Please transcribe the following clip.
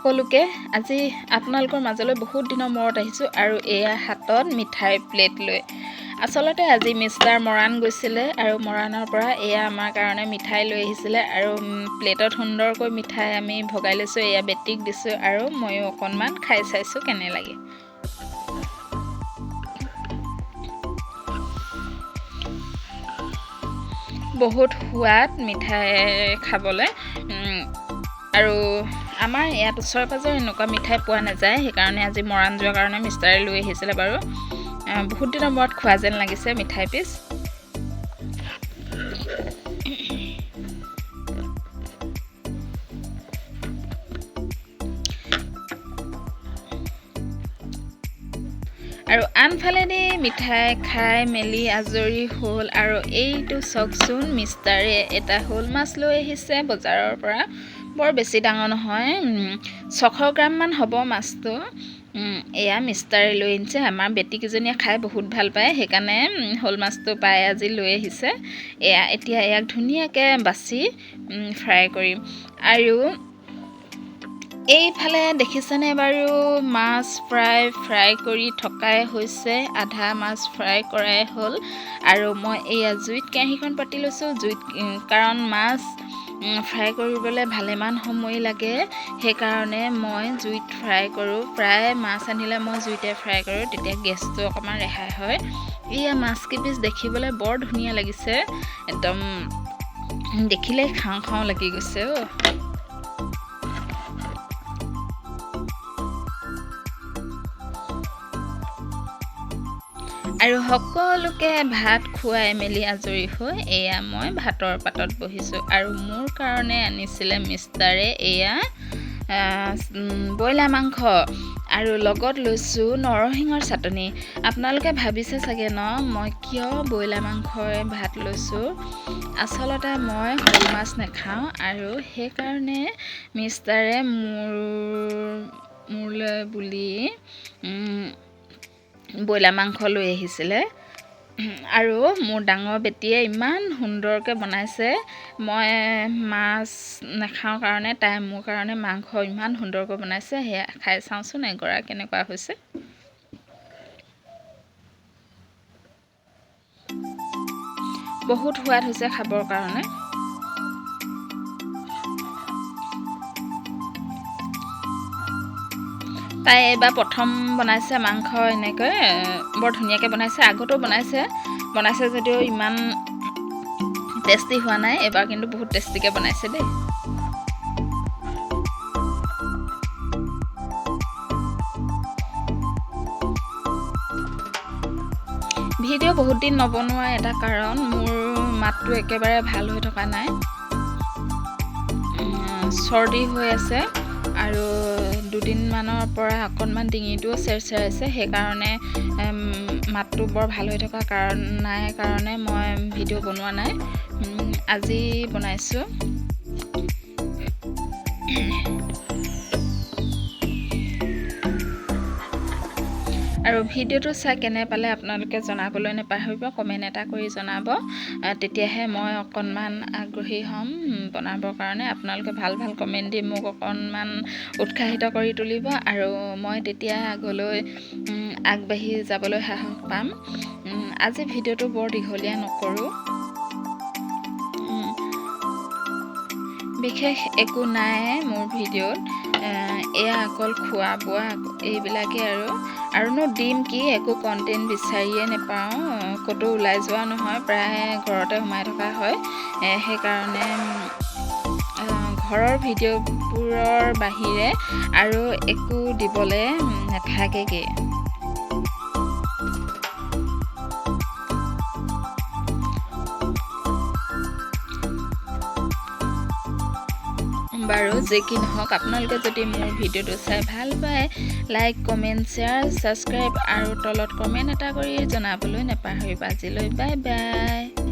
সকলোকে আজি আপোনালোকৰ মাজলৈ বহুত দিনৰ মূৰত আহিছোঁ আৰু এয়া হাতত মিঠাই প্লেট লৈ আচলতে আজি মিষ্টাৰ মৰাণ গৈছিলে আৰু মৰাণৰ পৰা এয়া আমাৰ কাৰণে মিঠাই লৈ আহিছিলে আৰু প্লেটত সুন্দৰকৈ মিঠাই আমি ভগাই লৈছোঁ এয়া বেটিক দিছোঁ আৰু ময়ো অকণমান খাই চাইছোঁ কেনে লাগে বহুত সোৱাদ মিঠাই খাবলৈ আৰু আমাৰ ইয়াত ওচৰে পাজৰে এনেকুৱা মিঠাই পোৱা নাযায় সেইকাৰণে আজি মৰাণ যোৱাৰ কাৰণে মিষ্টাৰে লৈ আহিছিলে বাৰু বহুত দিনৰ মূৰত খোৱা যেন লাগিছে মিঠাই পিচ আৰু আনফালেদি মিঠাই খাই মেলি আজৰি হ'ল আৰু এইটো চাওকচোন মিষ্টাৰে এটা শ'ল মাছ লৈ আহিছে বজাৰৰ পৰা বৰ বেছি ডাঙৰ নহয় 600 গ্ৰামমান হ'ব মাছটো এয়া মিষ্টাৰে লৈ আহিছে আমাৰ বেটিকেইজনীয়ে খাই বহুত ভাল পায় সেইকাৰণে শ'ল মাছটো পাই আজি লৈ আহিছে এয়া এতিয়া ইয়াক ধুনীয়াকৈ বাছি ফ্ৰাই কৰিম আৰু এইফালে দেখিছেনে বাৰু মাছ ফ্ৰাই কৰি থকাই হৈছে আধা মাছ ফ্ৰাই কৰাই হ'ল আৰু মই এয়া জুইত কেৰাহীখন পাতি লৈছোঁ জুইত কাৰণ মাছ ফ্ৰাই কৰিবলৈ ভালেমান সময় লাগে সেইকাৰণে মই জুইত ফ্ৰাই কৰোঁ প্ৰায় মাছ আনিলে মই জুইতে ফ্ৰাই কৰোঁ তেতিয়া গেছটো অকণমান ৰেহাই হয় এয়া মাছ কেইপিচ দেখিবলৈ বৰ ধুনীয়া লাগিছে একদম দেখিলেই খাওঁ লাগি গৈছে আৰু সকলোকে ভাত খুৱাই মেলি আজৰি হৈ এয়া মই ভাতৰ পাতত বহিছোঁ আৰু মোৰ কাৰণে আনিছিলে মিষ্টাৰে এয়া ব্ৰইলাৰ মাংস আৰু লগত লৈছোঁ নৰসিংহৰ চাটনি আপোনালোকে ভাবিছে চাগে ন মই কিয় ব্ৰইলাৰ মাংসৰে ভাত লৈছোঁ আচলতে মই শ'ল মাছ নাখাওঁ আৰু সেইকাৰণে মিষ্টাৰে মোৰলৈ বুলি ব্ৰইলাৰ মাংস লৈ আহিছিলে আৰু মোৰ ডাঙৰ বেটীয়ে ইমান সুন্দৰকৈ বনাইছে মই মাছ নাখাওঁ কাৰণে তাই মোৰ কাৰণে মাংস ইমান সুন্দৰকৈ বনাইছে সেয়া খাই চাওঁচোন এগৰা কেনেকুৱা হৈছে বহুত সোৱাদ হৈছে খাবৰ কাৰণে তাই এইবাৰ প্ৰথম বনাইছে মাংস এনেকৈ বৰ ধুনীয়াকৈ বনাইছে আগতো বনাইছে যদিও ইমান টেষ্টি হোৱা নাই এইবাৰ কিন্তু বহুত টেষ্টিকৈ বনাইছে দেই ভিডিঅ' বহুত দিন নবনোৱা এটা কাৰণ মোৰ মাতটো একেবাৰে ভাল হৈ থকা নাই চৰ্দি হৈ আছে আৰু দুদিনমানৰ পৰা অকণমান ডিঙিটোও চেৰচেৰাইছে সেইকাৰণে মাতটো বৰ ভাল হৈ থকা কাৰণে মই ভিডিঅ' বনোৱা নাই আজি বনাইছোঁ আৰু ভিডিঅ'টো চাই কেনে পালে আপোনালোকে জনাবলৈ নাপাহৰিব কমেণ্ট এটা কৰি জনাব তেতিয়াহে মই অকণমান আগ্ৰহী হ'ম বনাবৰ কাৰণে আপোনালোকে ভাল কমেণ্ট দি মোক অকণমান উৎসাহিত কৰি তুলিব আৰু মই তেতিয়া আগলৈ আগবাঢ়ি যাবলৈ সাহস পাম আজি ভিডিঅ'টো বৰ দীঘলীয়া নকৰোঁ বিশেষ একো নাই মোৰ ভিডিঅ'ত এয়া অকল খোৱা বোৱা এইবিলাকেই আৰুনো দিম কি একো কণ্টেণ্ট বিচাৰিয়ে নাপাওঁ ক'তো ওলাই যোৱা নহয় প্ৰায় ঘৰতে সোমাই থকা হয় সেইকাৰণে ঘৰৰ ভিডিঅ'বোৰৰ বাহিৰে আৰু একো দিবলৈ নাথাকেগৈ বাৰু যি কি নহওক আপোনালোকে যদি মোৰ ভিডিঅ'টো চাই ভাল পায় লাইক কমেণ্ট শ্বেয়াৰ ছাবস্ক্ৰাইব আৰু তলত কমেণ্ট এটা কৰি জনাবলৈ নাপাহৰিব আজিলৈ বাই বাই